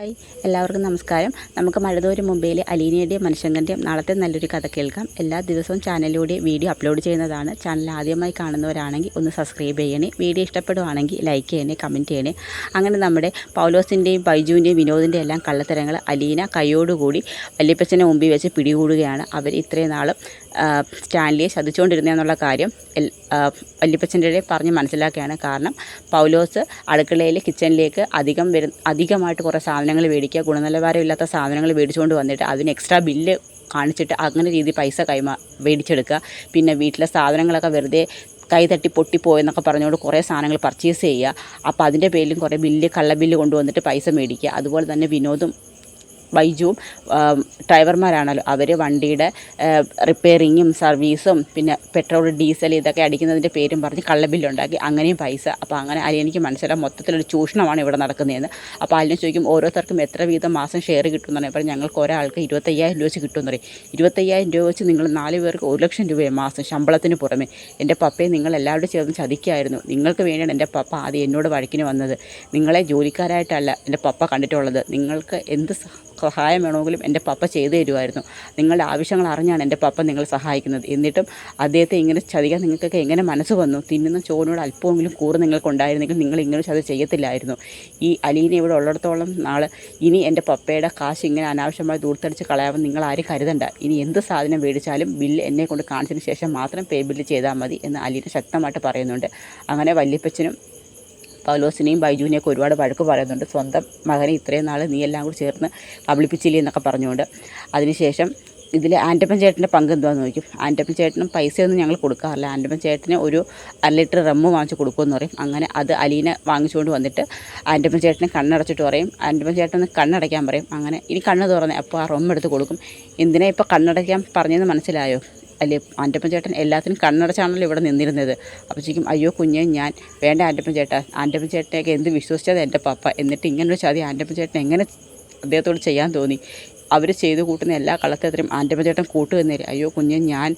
Hi, എല്ലാവർക്കും നമസ്കാരം. നമുക്ക് മഴതോരും മുംബൈയിലെ അലീനയുടെയും മനുഷ്യങ്കൻ്റെയും നാളത്തെ നല്ലൊരു കഥ കേൾക്കാം. എല്ലാ ദിവസവും ചാനലിലൂടെ വീഡിയോ അപ്ലോഡ് ചെയ്യുന്നതാണ്. ചാനൽ ആദ്യമായി കാണുന്നവരാണെങ്കിൽ ഒന്ന് സബ്സ്ക്രൈബ് ചെയ്യണേ. വീഡിയോ ഇഷ്ടപ്പെടുവാണെങ്കിൽ ലൈക്ക് ചെയ്യണേ, കമൻറ്റ് ചെയ്യണേ. അങ്ങനെ നമ്മുടെ പൗലോസിൻ്റെയും ബൈജുവിൻ്റെയും വിനോദിൻ്റെയും എല്ലാം കള്ളത്തരങ്ങൾ അലീന കൈയോടുകൂടി വല്യപ്പച്ചനെ മുമ്പിൽ വെച്ച് പിടികൂടുകയാണ്. അവർ ഇത്രയും നാളും സ്റ്റാൻലിയെ ചതിച്ചുകൊണ്ടിരുന്നതെന്നുള്ള കാര്യം വല്യപ്പച്ചൻ്റെ പറഞ്ഞ് മനസ്സിലാക്കുകയാണ്. കാരണം പൗലോസ് അടുക്കളയിൽ കിച്ചണിലേക്ക് അധികമായിട്ട് കുറേ സാധനങ്ങൾ മേടിക്കുക, ഗുണനിലവാരമില്ലാത്ത സാധനങ്ങൾ മേടിച്ചുകൊണ്ട് വന്നിട്ട് അതിന് എക്സ്ട്രാ ബില്ല് കാണിച്ചിട്ട് അങ്ങനെ രീതി പൈസ മേടിച്ചെടുക്കുക. പിന്നെ വീട്ടിലെ സാധനങ്ങളൊക്കെ വെറുതെ കൈ തട്ടി പൊട്ടിപ്പോയെന്നൊക്കെ പറഞ്ഞുകൊണ്ട് കുറേ സാധനങ്ങൾ പർച്ചേസ് ചെയ്യുക. അപ്പോൾ അതിൻ്റെ പേരിലും കുറേ കള്ളബില്ല് കൊണ്ടുവന്നിട്ട് പൈസ മേടിക്കുക. അതുപോലെ തന്നെ വിനോദും ബൈജുവും ഡ്രൈവർമാരാണല്ലോ, അവർ വണ്ടിയുടെ റിപ്പയറിങ്ങും സർവീസും പിന്നെ പെട്രോൾ ഡീസൽ ഇതൊക്കെ അടിക്കുന്നതിൻ്റെ പേരും പറഞ്ഞ് കള്ളബില്ലുണ്ടാക്കി അങ്ങനെയും പൈസ. അപ്പോൾ അങ്ങനെ എനിക്ക് മനസ്സിലാവും മൊത്തത്തിലൊരു ചൂഷണമാണ് ഇവിടെ നടക്കുന്നതെന്ന്. അപ്പോൾ അതിനെ ചോദിക്കും ഓരോരുത്തർക്കും എത്ര വീതം മാസം ഷെയർ കിട്ടുമെന്ന് പറയും. ഞങ്ങൾക്ക് ഒരാൾക്ക് 25,000 രൂപ വെച്ച് കിട്ടുമെന്ന് പറയും. 25,000 രൂപ വെച്ച് നിങ്ങൾ 4 പേർക്ക് 1,00,000 രൂപയെ മാസം ശമ്പളത്തിന് പുറമെ. എൻ്റെ പപ്പയെ നിങ്ങൾ എല്ലാവരും ചേർന്ന് ചതിക്കായിരുന്നു. നിങ്ങൾക്ക് വേണ്ടിയാണ് എൻ്റെ പപ്പ ആദ്യം എന്നോട് വഴക്കിന് വന്നത്. നിങ്ങളെ ജോലിക്കാരായിട്ടല്ല എൻ്റെ പപ്പ കണ്ടിട്ടുള്ളത്. നിങ്ങൾക്ക് എന്ത് സഹായം വേണമെങ്കിലും എൻ്റെ പപ്പ ചെയ്തു തരുമായിരുന്നു. നിങ്ങളുടെ ആവശ്യങ്ങൾ അറിഞ്ഞാണ് എൻ്റെ പപ്പ നിങ്ങളെ സഹായിക്കുന്നത്. എന്നിട്ടും അദ്ദേഹത്തെ ഇങ്ങനെ ചതിക്കാൻ നിങ്ങൾക്കൊക്കെ എങ്ങനെ മനസ്സ് വന്നു? തിന്നുന്ന ചോറിനോട് അല്പമെങ്കിലും കൂറ് നിങ്ങൾക്കുണ്ടായിരുന്നെങ്കിൽ നിങ്ങൾ ഇങ്ങനെ ചതി ചെയ്യത്തില്ലായിരുന്നു. ഈ അലീന ഇവിടെ ഉള്ളിടത്തോളം നാൾ ഇനി എൻ്റെ പപ്പയുടെ കാശ് ഇങ്ങനെ അനാവശ്യമായി ദൂർത്തടിച്ച് കളയാമെന്ന് നിങ്ങൾ ആരും കരുതണ്ട. ഇനി എന്ത് സാധനം മേടിച്ചാലും ബില്ല് എന്നെ കൊണ്ട് കാണിച്ചതിന് ശേഷം മാത്രം പേ ബില്ല് ചെയ്താൽ മതി എന്ന് അലീന ശക്തമായിട്ട് പറയുന്നുണ്ട്. അങ്ങനെ വല്യപ്പച്ചനും പൗലോസിനെയും ബൈജുവിനെയൊക്കെ ഒരുപാട് വഴക്ക് പറയുന്നുണ്ട്. സ്വന്തം മകനെ ഇത്രയും നാൾ നീ എല്ലാം കൂടി ചേർന്ന് കബളിപ്പിച്ചില്ലേ എന്നൊക്കെ പറഞ്ഞുകൊണ്ട്. അതിനുശേഷം ഇതിൽ ആൻ്റപ്പൻ ചേട്ടൻ്റെ പങ്ക് എന്താണെന്ന് ചോദിക്കും. ആൻ്റപ്പൻ ചേട്ടനും പൈസയൊന്നും ഞങ്ങൾ കൊടുക്കാറില്ല. ആൻ്റപ്പൻ ചേട്ടന് ഒരു 1 ലിറ്റർ റമ്മ് വാങ്ങിച്ച് കൊടുക്കുമെന്ന് പറയും. അങ്ങനെ അത് അലീന വാങ്ങിച്ചുകൊണ്ട് വന്നിട്ട് ആൻ്റപ്പൻ ചേട്ടനെ കണ്ണടച്ചിട്ട് പറയും. ആൻ്റപ്പൻ ചേട്ടൻ കണ്ണടയ്ക്കാൻ പറയും. അങ്ങനെ ഇനി കണ്ണ് തുറന്നേ. അപ്പോൾ ആ റമ്മ് എടുത്ത് കൊടുക്കും. എന്തിനാ ഇപ്പോൾ കണ്ണടയ്ക്കാൻ പറഞ്ഞതെന്ന് മനസ്സിലായോ? അല്ലേ, ആൻ്റപ്പൻ ചേട്ടൻ എല്ലാത്തിനും കണ്ണടച്ചാണല്ലോ ഇവിടെ നിന്നിരുന്നത്. അപ്പോൾ ചോദിക്കും അയ്യോ കുഞ്ഞെ ഞാൻ വേണ്ട ആൻ്റപ്പൻ ചേട്ടനെയൊക്കെ എന്ത് വിശ്വസിച്ചത് എൻ്റെ പപ്പ. എന്നിട്ട് ഇങ്ങനൊരു ചതി ആൻ്റപ്പൻ ചേട്ടൻ എങ്ങനെ അദ്ദേഹത്തോട് ചെയ്യാൻ തോന്നി? അവർ ചെയ്തു കൂട്ടുന്ന എല്ലാ കള്ളത്തരത്തിലും ആൻ്റപ്പൻ ചേട്ടൻ കൂട്ടുവന്നേരും. അയ്യോ കുഞ്ഞെ ഞാൻ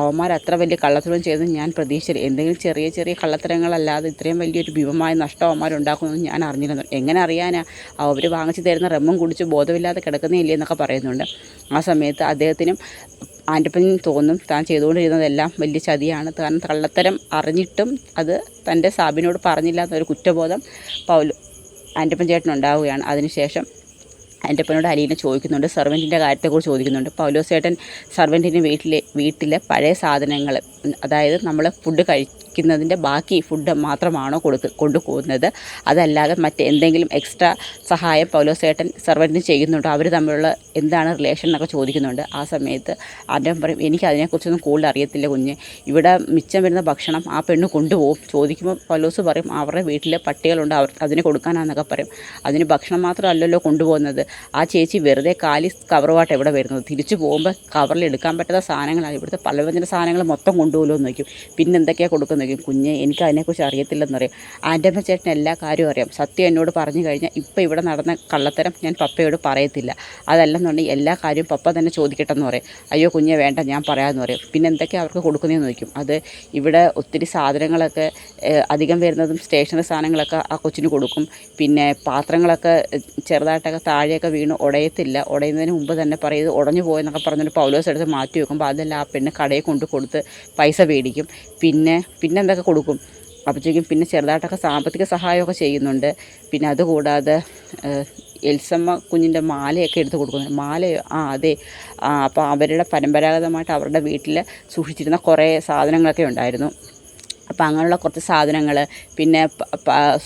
അവന്മാർ അത്ര വലിയ കള്ളത്തരം ചെയ്തെന്ന് ഞാൻ പ്രതീക്ഷിച്ചില്ല. എന്തെങ്കിലും ചെറിയ ചെറിയ കള്ളത്തരങ്ങളല്ലാതെ ഇത്രയും വലിയൊരു ഭീമമായ നഷ്ടം അവന്മാരുണ്ടാക്കുമെന്ന് ഞാൻ അറിഞ്ഞിരുന്നു. എങ്ങനെ അറിയാനാ? അവർ വാങ്ങിച്ചു തരുന്ന റമ്മും കുടിച്ച് ബോധമില്ലാതെ കിടക്കുന്നേ ഇല്ലേ എന്നൊക്കെ പറയുന്നുണ്ട്. ആ സമയത്ത് അദ്ദേഹത്തിനും ആൻ്റപ്പനും തോന്നും താൻ ചെയ്തുകൊണ്ടിരുന്നതെല്ലാം വലിയ ചതിയാണ്. താൻ കള്ളത്തരം അറിഞ്ഞിട്ടും അത് തൻ്റെ സാബിനോട് പറഞ്ഞില്ലാത്തൊരു കുറ്റബോധം ആൻ്റപ്പൻ ചേട്ടനുണ്ടാവുകയാണ്. അതിനുശേഷം ആൻ്റപ്പനോട് അലീന ചോദിക്കുന്നുണ്ട്, സെർവൻറ്റിൻ്റെ കാര്യത്തെക്കുറിച്ച് ചോദിക്കുന്നുണ്ട്. പൗലോസ് ചേട്ടൻ സെർവൻറ്റിന് വീട്ടിലെ പഴയ സാധനങ്ങൾ, അതായത് നമ്മൾ ഫുഡ് കഴിക്കുന്നതിൻ്റെ ബാക്കി ഫുഡ് മാത്രമാണോ കൊണ്ടുപോകുന്നത്, അതല്ലാതെ മറ്റെന്തെങ്കിലും എക്സ്ട്രാ സഹായം പൗലോസ് ചേട്ടൻ സെർവൻറ്റിന് ചെയ്യുന്നുണ്ടോ, അവർ തമ്മിലുള്ള എന്താണ് റിലേഷൻ എന്നൊക്കെ ചോദിക്കുന്നുണ്ട്. ആ സമയത്ത് ആൻ്റപ്പൻ പറയും എനിക്ക് അതിനെക്കുറിച്ചൊന്നും കൂടുതൽ അറിയത്തില്ല കുഞ്ഞ്. ഇവിടെ മിച്ചം വരുന്ന ഭക്ഷണം ആ പെണ്ണ് കൊണ്ടുപോകും. ചോദിക്കുമ്പോൾ പൗലോസ് പറയും അവരുടെ വീട്ടിലെ പട്ടികളുണ്ട്, അതിന് കൊടുക്കാനാണെന്നൊക്കെ പറയും. അതിന് ഭക്ഷണം മാത്രമല്ലല്ലോ കൊണ്ടുപോകുന്നത്. ആ ചേച്ചി വെറുതെ കാലി കവറുമായിട്ട് എവിടെ വരുന്നത്? തിരിച്ചു പോകുമ്പോൾ കവറിൽ എടുക്കാൻ പറ്റാത്ത സാധനങ്ങളാണ്. ഇവിടുത്തെ പലവ്യഞ്ജന സാധനങ്ങൾ മൊത്തം കൊണ്ടുപോകുമല്ലോ എന്ന് നോക്കും. പിന്നെ എന്തൊക്കെയാണ് കൊടുക്കുന്നത് നോക്കും. കുഞ്ഞെ എനിക്ക് അതിനെക്കുറിച്ച് അറിയത്തില്ലെന്ന് പറയും. ആൻ്റപ്പൻ ചേട്ടൻ എല്ലാ കാര്യവും അറിയാം. സത്യം എന്നോട് പറഞ്ഞു കഴിഞ്ഞാൽ ഇപ്പോൾ ഇവിടെ നടന്ന കള്ളത്തരം ഞാൻ പപ്പയോട് പറയത്തില്ല. അതല്ലെന്നുണ്ടെങ്കിൽ എല്ലാ കാര്യവും പപ്പ തന്നെ ചോദിക്കട്ടെന്ന് പറയും. അയ്യോ കുഞ്ഞെ വേണ്ട ഞാൻ പറയാമെന്ന് പറയും. പിന്നെ എന്തൊക്കെയാണ് അവർക്ക് കൊടുക്കുന്നതെന്ന് നോക്കും. അത് ഇവിടെ ഒത്തിരി സാധനങ്ങളൊക്കെ അധികം വരുന്നതും സ്റ്റേഷനറി സാധനങ്ങളൊക്കെ ആ കൊച്ചിന് കൊടുക്കും. പിന്നെ പാത്രങ്ങളൊക്കെ ചെറുതായിട്ടൊക്കെ താഴെയൊക്കെ വീണ് ഉടയത്തില്ല. ഉടയുന്നതിന് മുമ്പ് തന്നെ പറയും ഉടഞ്ഞു പോയെന്നൊക്കെ പറഞ്ഞൊരു പൗലോസ് എടുത്ത് മാറ്റി വെക്കുമ്പോൾ അതെല്ലാം ആ പെണ്ണ് കടയിൽ കൊടുത്ത് പൈസ മേടിക്കും. പിന്നെ എന്തൊക്കെ കൊടുക്കും അപ്പോഴത്തേക്കും പിന്നെ ചെറുതായിട്ടൊക്കെ സാമ്പത്തിക സഹായമൊക്കെ ചെയ്യുന്നുണ്ട്. പിന്നെ അതുകൂടാതെ എൽസമ്മ കുഞ്ഞിൻ്റെ മാലയൊക്കെ എടുത്ത് കൊടുക്കുന്നുണ്ട്. മാലയോ അതെ. അപ്പോൾ അവരുടെ പരമ്പരാഗതമായിട്ട് അവരുടെ വീട്ടിൽ സൂക്ഷിച്ചിരുന്ന കുറേ സാധനങ്ങളൊക്കെ ഉണ്ടായിരുന്നു. അപ്പോൾ അങ്ങനെയുള്ള കുറച്ച് സാധനങ്ങൾ, പിന്നെ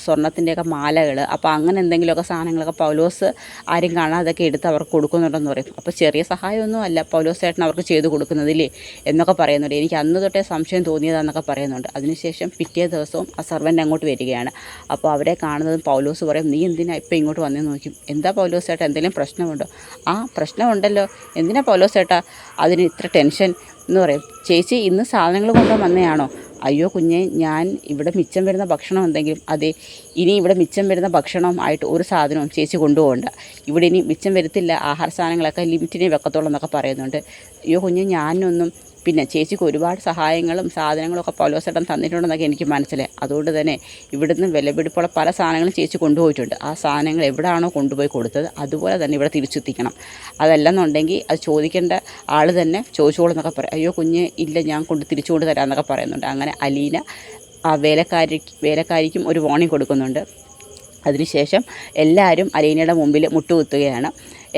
സ്വർണ്ണത്തിൻ്റെയൊക്കെ മാലകൾ, അപ്പോൾ അങ്ങനെ എന്തെങ്കിലുമൊക്കെ സാധനങ്ങളൊക്കെ പൗലോസ് ആരും കാണാതൊക്കെ എടുത്ത് അവർക്ക് കൊടുക്കുന്നുണ്ടെന്ന് പറയും. അപ്പോൾ ചെറിയ സഹായമൊന്നും അല്ല പൗലോസ് ചേട്ടൻ അവർക്ക് ചെയ്ത് കൊടുക്കുന്നതില്ലേ എന്നൊക്കെ പറയുന്നുണ്ട്. എനിക്ക് അന്ന് തൊട്ടേ സംശയം തോന്നിയതാണെന്നൊക്കെ പറയുന്നുണ്ട്. അതിനുശേഷം പിറ്റേ ദിവസവും ആ സെർവൻ്റ് അങ്ങോട്ട് വരികയാണ്. അപ്പോൾ അവരെ കാണുന്നതും പൗലോസ് പറയും നീ എന്തിനാ ഇപ്പോൾ ഇങ്ങോട്ട് വന്നെന്ന് നോക്കും. എന്താ പൗലോസ് ചേട്ടാ എന്തെങ്കിലും പ്രശ്നമുണ്ടോ? പ്രശ്നമുണ്ടല്ലോ. എന്തിനാ പൗലോസ് ചേട്ടാ അതിന് ഇത്ര ടെൻഷൻ എന്ന് പറയും. ചേച്ചി ഇന്ന് സാധനങ്ങൾ കൊണ്ടുവന്ന് വന്നതാണോ? അയ്യോ കുഞ്ഞെ ഞാൻ ഇവിടെ മിച്ചം വരുന്ന ഭക്ഷണം എന്തെങ്കിലും, അതെ ഇനി ഇവിടെ മിച്ചം വരുന്ന ഭക്ഷണമായിട്ട് ഒരു സാധനവും ചേച്ചി കൊണ്ടുപോകണ്ട. ഇവിടെ ഇനി മിച്ചം വരത്തില്ല. ആഹാര സാധനങ്ങളൊക്കെ ലിമിറ്റിനെ വെക്കത്തുള്ളൂ എന്നൊക്കെ പറയുന്നുണ്ട്. അയ്യോ കുഞ്ഞെ ഞാനൊന്നും പിന്നെ ചേച്ചിക്ക് ഒരുപാട് സഹായങ്ങളും സാധനങ്ങളൊക്കെ പൗലോസേട്ടൻ തന്നിട്ടുണ്ടെന്നൊക്കെ എനിക്ക് മനസ്സിലായി. അതുകൊണ്ട് തന്നെ ഇവിടുന്ന് വിലപിടിപ്പുള്ള പല സാധനങ്ങളും ചേച്ചി കൊണ്ടുപോയിട്ടുണ്ട്. ആ സാധനങ്ങൾ എവിടെയാണോ കൊണ്ടുപോയി കൊടുത്തത് അതുപോലെ തന്നെ ഇവിടെ തിരിച്ചെത്തിക്കണം. അതല്ലെന്നുണ്ടെങ്കിൽ അത് ചോദിക്കേണ്ട ആൾ തന്നെ ചോദിച്ചോളെന്നൊക്കെ പറയും. അയ്യോ കുഞ്ഞ് ഇല്ല, ഞാൻ തിരിച്ചു കൊണ്ട് തരാമെന്നൊക്കെ പറയുന്നുണ്ട്. അങ്ങനെ അലീന ആ വേലക്കാരിക്കും ഒരു വാർണിംഗ് കൊടുക്കുന്നുണ്ട്. അതിനുശേഷം എല്ലാവരും അലീനയുടെ മുമ്പിൽ മുട്ടുകുത്തുകയാണ്.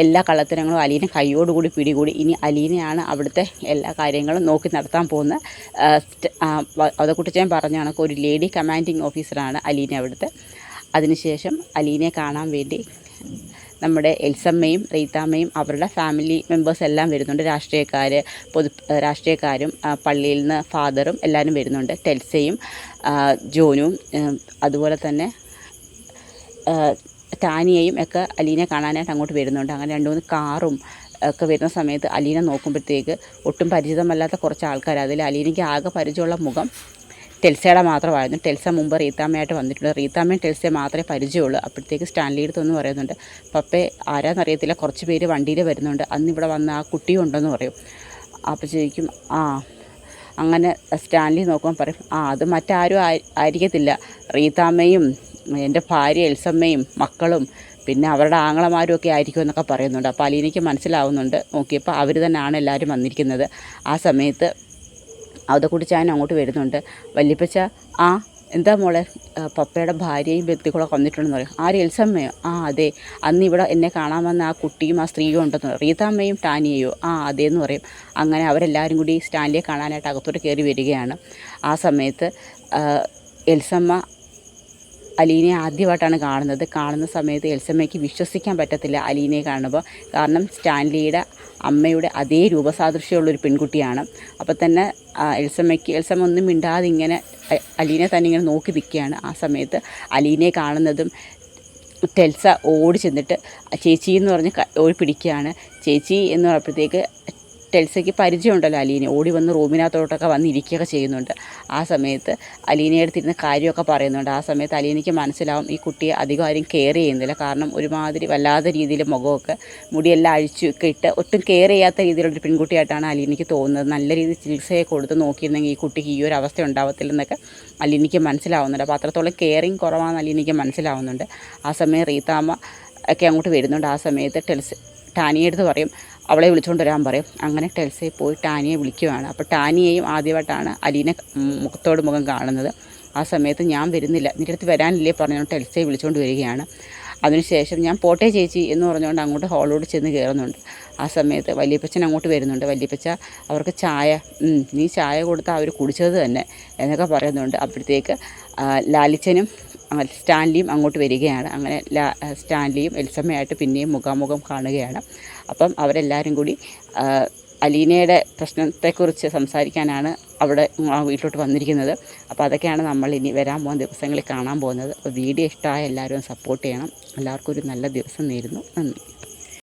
എല്ലാ കള്ളത്തരങ്ങളും അലീന കൈയോടുകൂടി പിടികൂടി. ഇനി അലീനയാണ് അവിടുത്തെ എല്ലാ കാര്യങ്ങളും നോക്കി നടത്താൻ പോകുന്ന. അതക്കുട്ടിച്ചൻ പറഞ്ഞ കണക്ക് ഒരു ലേഡി കമാൻഡിങ് ഓഫീസറാണ് അലീന അവിടുത്തെ. അതിനുശേഷം അലീനയെ കാണാൻ വേണ്ടി നമ്മുടെ എൽസമ്മയും റീത്താമ്മയും അവരുടെ ഫാമിലി മെമ്പേഴ്സ് എല്ലാം വരുന്നുണ്ട്. രാഷ്ട്രീയക്കാരും പള്ളിയിൽ നിന്ന് ഫാദറും എല്ലാവരും വരുന്നുണ്ട്. ടെൽസയും ജോനും അതുപോലെ തന്നെ ടാനിയയും ഒക്കെ അലീനെ കാണാനായിട്ട് അങ്ങോട്ട് വരുന്നുണ്ട്. അങ്ങനെ 2-3 കാറും ഒക്കെ വരുന്ന സമയത്ത് അലീന നോക്കുമ്പോഴത്തേക്ക് ഒട്ടും പരിചിതമല്ലാത്ത കുറച്ച് ആൾക്കാർ. അതിൽ അലീനയ്ക്ക് ആകെ പരിചയമുള്ള മുഖം ടെൽസയുടെ മാത്രമായിരുന്നു. ടെൽസ മുമ്പ് റീത്താമ്മയായിട്ട് വന്നിട്ടുണ്ട്. റീത്താമ്മയും ടെൽസയെ മാത്രമേ പരിചയമുള്ളൂ. അപ്പോഴത്തേക്ക് സ്റ്റാൻലി അടുത്തൊന്ന് പറയുന്നുണ്ട്, പപ്പേ ആരാന്നറിയത്തില്ല, കുറച്ച് പേര് വണ്ടിയിൽ വരുന്നുണ്ട്, അന്നിവിടെ വന്ന ആ കുട്ടിയും ഉണ്ടെന്ന് പറയും. അപ്പോൾ ചോദിക്കും അങ്ങനെ സ്റ്റാൻലി നോക്കുമ്പോൾ പറയും, അത് മറ്റാരും ആയിരിക്കത്തില്ല, റീത്താമ്മയും എൻ്റെ ഭാര്യ എൽസമ്മയും മക്കളും പിന്നെ അവരുടെ ആങ്ങളമാരും ഒക്കെ ആയിരിക്കും എന്നൊക്കെ പറയുന്നുണ്ട്. അപ്പോൾ അലീനയ്ക്ക് മനസ്സിലാവുന്നുണ്ട്. നോക്കിയപ്പോൾ അവർ തന്നെയാണ് എല്ലാവരും വന്നിരിക്കുന്നത്. ആ സമയത്ത് അതക്കുട്ടിച്ചാൻ അങ്ങോട്ട് വരുന്നുണ്ട്. വല്യപ്പച്ച എന്താ മോളെ, പപ്പയുടെ ഭാര്യയും ബന്ധുക്കളൊക്കെ വന്നിട്ടുണ്ടെന്ന് പറയും. ആര്, എൽസമ്മയോ? അതെ, അന്ന് ഇവിടെ എന്നെ കാണാൻ വന്ന ആ കുട്ടിയും ആ സ്ത്രീയും ഉണ്ടെന്ന് പറയും. റീതാമ്മയും ടാനിയയോ? അതേന്ന് പറയും. അങ്ങനെ അവരെല്ലാവരും കൂടി സ്റ്റാൻലിയെ കാണാനായിട്ട് അകത്തോട്ട് കയറി വരികയാണ്. ആ സമയത്ത് എൽസമ്മ അലീനയെ ആദ്യമായിട്ടാണ് കാണുന്ന സമയത്ത് എൽസമ്മയ്ക്ക് വിശ്വസിക്കാൻ പറ്റത്തില്ല അലീനയെ കാണുമ്പോൾ. കാരണം സ്റ്റാൻലിയുടെ അമ്മയുടെ അതേ രൂപസാദൃശ്യമുള്ളൊരു പെൺകുട്ടിയാണ്. അപ്പോൾ തന്നെ എൽസമ്മ ഒന്നും മിണ്ടാതെ ഇങ്ങനെ അലീനെ തന്നെ ഇങ്ങനെ നോക്കി നിൽക്കുകയാണ്. ആ സമയത്ത് അലീനയെ കാണുന്നതും ടെൽസ ഓടി ചെന്നിട്ട് ചേച്ചി എന്ന് പറഞ്ഞ് ഓടി പിടിക്കുകയാണ്. ചേച്ചി എന്ന് പറഞ്ഞപ്പോഴത്തേക്ക് ടെൽസയ്ക്ക് പരിചയമുണ്ടല്ലോ അലീന, ഓടി വന്ന് റൂമിനകത്തോട്ടൊക്കെ വന്നിരിക്കുകയൊക്കെ ചെയ്യുന്നുണ്ട്. ആ സമയത്ത് അലീനയുടെ അടുത്തിരുന്ന് കാര്യമൊക്കെ പറയുന്നുണ്ട്. ആ സമയത്ത് അലീനയ്ക്ക് മനസ്സിലാവും ഈ കുട്ടിയെ അധികം ആരും കെയർ ചെയ്യുന്നില്ല. കാരണം ഒരുമാതിരി വല്ലാത്ത രീതിയിൽ മുഖമൊക്കെ മുടിയെല്ലാം അഴിച്ചൊക്കെ ഇട്ട് ഒട്ടും കെയർ ചെയ്യാത്ത രീതിയിലുള്ളൊരു പെൺകുട്ടിയായിട്ടാണ് അലീനയ്ക്ക് തോന്നുന്നത്. നല്ല രീതിയിൽ ചികിത്സയെ കൊടുത്ത് നോക്കിയിരുന്നെങ്കിൽ ഈ കുട്ടിക്ക് ഈ ഒരു അവസ്ഥ ഉണ്ടാവത്തില്ലെന്നൊക്കെ അലീനയ്ക്ക് മനസ്സിലാവുന്നുണ്ട്. അപ്പോൾ അത്രത്തോളം കെയറിങ് കുറവാണെന്ന് അലീനയ്ക്ക് മനസ്സിലാവുന്നുണ്ട്. ആ സമയം റീതാമ്മ ഒക്കെ അങ്ങോട്ട് വരുന്നുണ്ട്. ആ സമയത്ത് ടാനിയെടുത്ത് പറയും, അവളെ വിളിച്ചുകൊണ്ട് വരാൻ പറയും. അങ്ങനെ ടെൽസയെ പോയി ടാനിയെ വിളിക്കുകയാണ്. അപ്പോൾ ടാനിയെയും ആദ്യമായിട്ടാണ് അലീന മുഖത്തോട് മുഖം കാണുന്നത്. ആ സമയത്ത് ഞാൻ വരുന്നില്ല, നിൻ്റെ അടുത്ത് വരാനില്ലേ പറഞ്ഞുകൊണ്ട് ടെൽസയെ വിളിച്ചുകൊണ്ട് വരികയാണ്. അതിനുശേഷം ഞാൻ പോട്ടെ ചേച്ചി എന്ന് പറഞ്ഞുകൊണ്ട് അങ്ങോട്ട് ഹോളോട് ചെന്ന് കയറുന്നുണ്ട്. ആ സമയത്ത് വല്യപ്പച്ചൻ അങ്ങോട്ട് വരുന്നുണ്ട്. വല്യപ്പച്ച അവർക്ക് ചായ, നീ ചായ കൊടുത്താൽ അവർ കുടിച്ചത് തന്നെ എന്നൊക്കെ പറയുന്നുണ്ട്. അപ്പോഴത്തേക്ക് ലാലിച്ചനും സ്റ്റാൻലിയും അങ്ങോട്ട് വരികയാണ്. അങ്ങനെ സ്റ്റാൻലിയും എൽസമ്മയായിട്ട് പിന്നെയും മുഖാമുഖം കാണുകയാണ്. അപ്പം അവരെല്ലാവരും കൂടി അലീനയുടെ പ്രശ്നത്തെക്കുറിച്ച് സംസാരിക്കാനാണ് അവിടെ വീട്ടിലോട്ട് വന്നിരിക്കുന്നത്. അപ്പോൾ അതൊക്കെയാണ് നമ്മൾ ഇനി വരാൻ പോകുന്ന ദിവസങ്ങളിൽ കാണാൻ പോകുന്നത്. അപ്പോൾ വീഡിയോ ഇഷ്ടമായ എല്ലാവരും സപ്പോർട്ട് ചെയ്യണം. എല്ലാവർക്കും ഒരു നല്ല ദിവസം നേരുന്നു. നന്ദി.